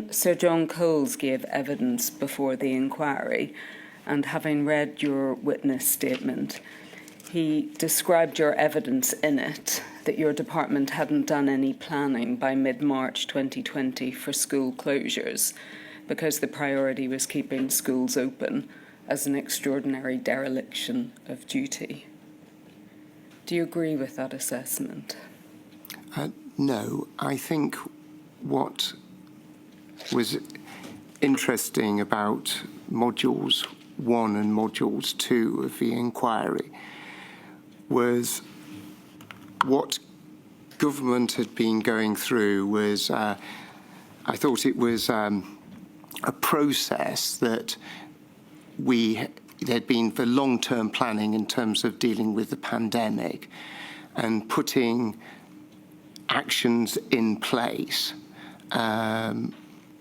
Sir John Coles gave evidence before the inquiry, and having read your witness statement, he described your evidence in it that your department hadn't done any planning by mid-March 2020 for school closures because the priority was keeping schools open as an extraordinary dereliction of duty. Do you agree with that assessment? No, I think what was interesting about modules 1 and modules 2 of the inquiry was what government had been going through was, I thought it was a process that there'd been for long-term planning in terms of dealing with the pandemic and putting actions in place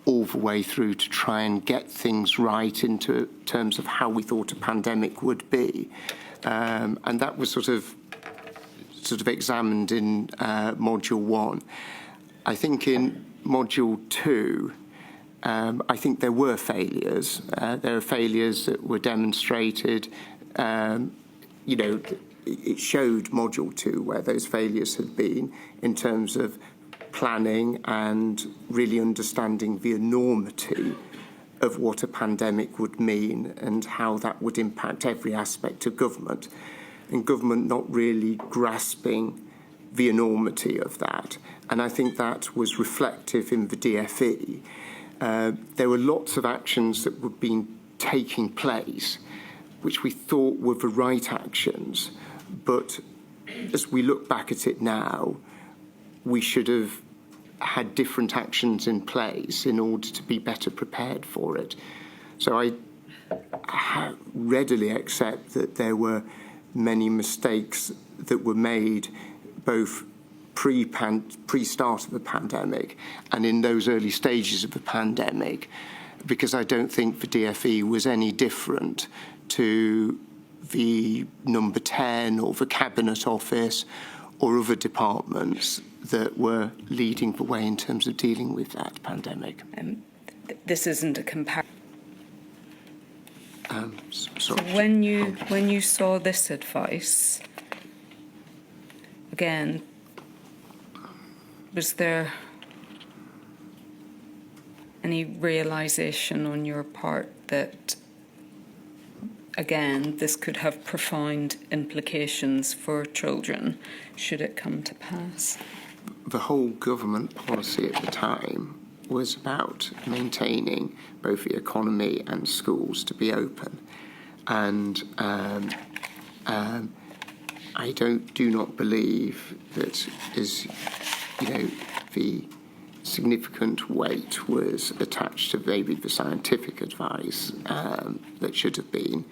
all the way through to try and get things right into terms of how we thought a pandemic would be. And that was sort of examined in Module 1. I think in Module 2, I think there were failures. There are failures that were demonstrated. It showed Module 2 where those failures had been in terms of planning and really understanding the enormity of what a pandemic would mean and how that would impact every aspect of government, and government not really grasping the enormity of that. And I think that was reflective in the DFE. There were lots of actions that were being taking place which we thought were the right actions, but as we look back at it now, we should have had different actions in place in order to be better prepared for it. So I readily accept that there were many mistakes that were made both pre-start of the pandemic and in those early stages of the pandemic, because I don't think the DFE was any different to the number 10 or the Cabinet Office or other departments that were leading the way in terms of dealing with that pandemic. This isn't a comparison. So when you saw this advice, again, was there any realization on your part that, again, this could have profound implications for children should it come to pass? The whole government policy at the time was about maintaining both the economy and schools to be open. And I do not believe that the significant weight was attached to maybe the scientific advice that should have been,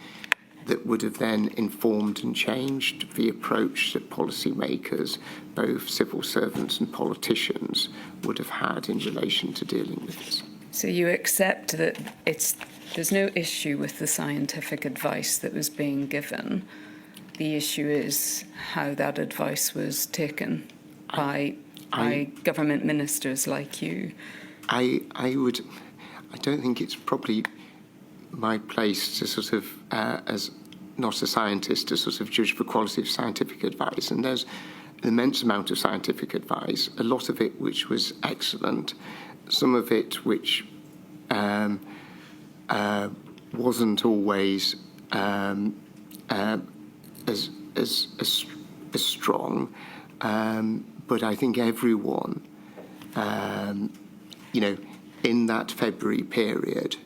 that would have then informed and changed the approach that policymakers, both civil servants and politicians, would have had in relation to dealing with this. So you accept that there's no issue with the scientific advice that was being given. The issue is how that advice was taken by government ministers like you. I don't think it's probably my place to sort of, as not a scientist, to sort of judge the quality of scientific advice. And there's an immense amount of scientific advice, a lot of it which was excellent, some of it which wasn't always as strong. But I think everyone, in that February period,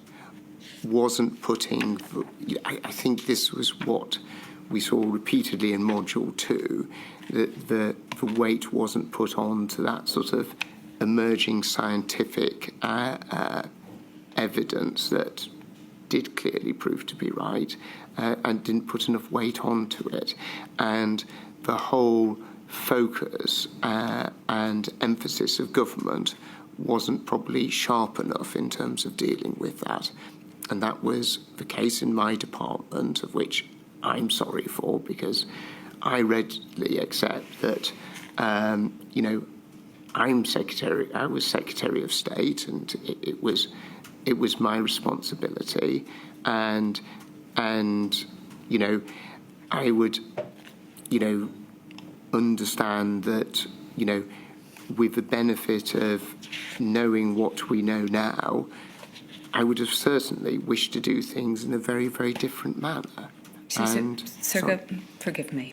wasn't putting. I think this was what we saw repeatedly in Module 2, that the weight wasn't put on to that sort of emerging scientific evidence that did clearly prove to be right, and didn't put enough weight onto it. And the whole focus and emphasis of government wasn't probably sharp enough in terms of dealing with that. And that was the case in my department, of which I'm sorry for, because I readily accept that, I was Secretary of State, and it was my responsibility, and you know, I would, you know, understand that, you know, with the benefit of knowing what we know now, I would have certainly wished to do things in a very, very different manner. Forgive me.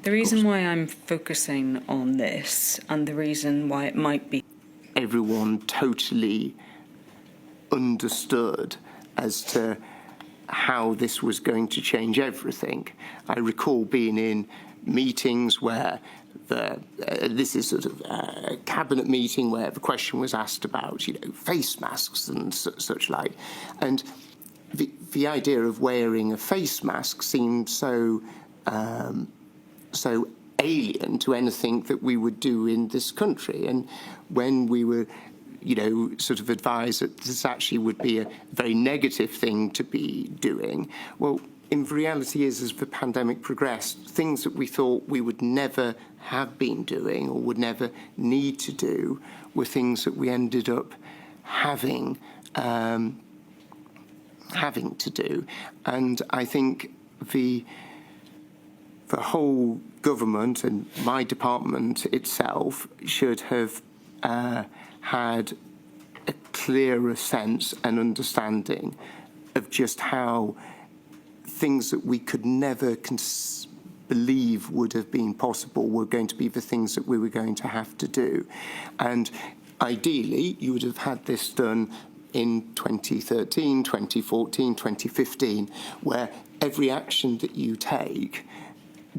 The reason why I'm focusing on this, and the reason why it might be everyone totally understood as to how this was going to change everything. I recall being in meetings where this is sort of a cabinet meeting where the question was asked about, you know, face masks and such like, and the idea of wearing a face mask seemed so alien to anything that we would do in this country. And when we were, you know, sort of advised that this actually would be a very negative thing to be doing, well, in reality is, as the pandemic progressed, things that we thought we would never have been doing or would never need to do were things that we ended up having to do. And I think the whole government and my department itself should have had a clearer sense and understanding of just how things that we could never believe would have been possible were going to be the things that we were going to have to do. And ideally, you would have had this done in 2013, 2014, 2015, where every action that you take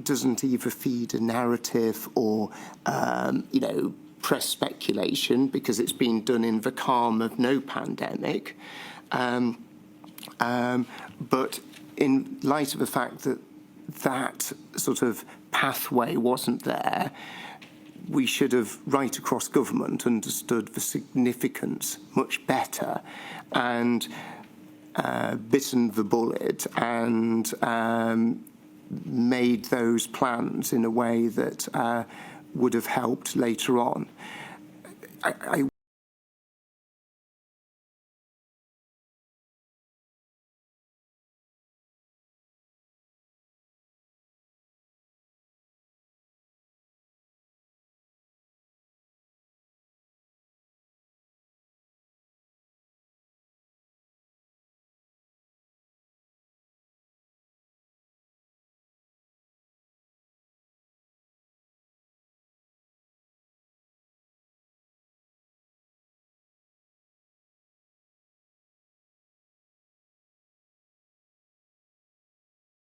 doesn't either feed a narrative or, you know, press speculation, because it's been done in the calm of no pandemic. But in light of the fact that that sort of pathway wasn't there, we should have, right across government, understood the significance much better and bitten the bullet and made those plans in a way that would have helped later on.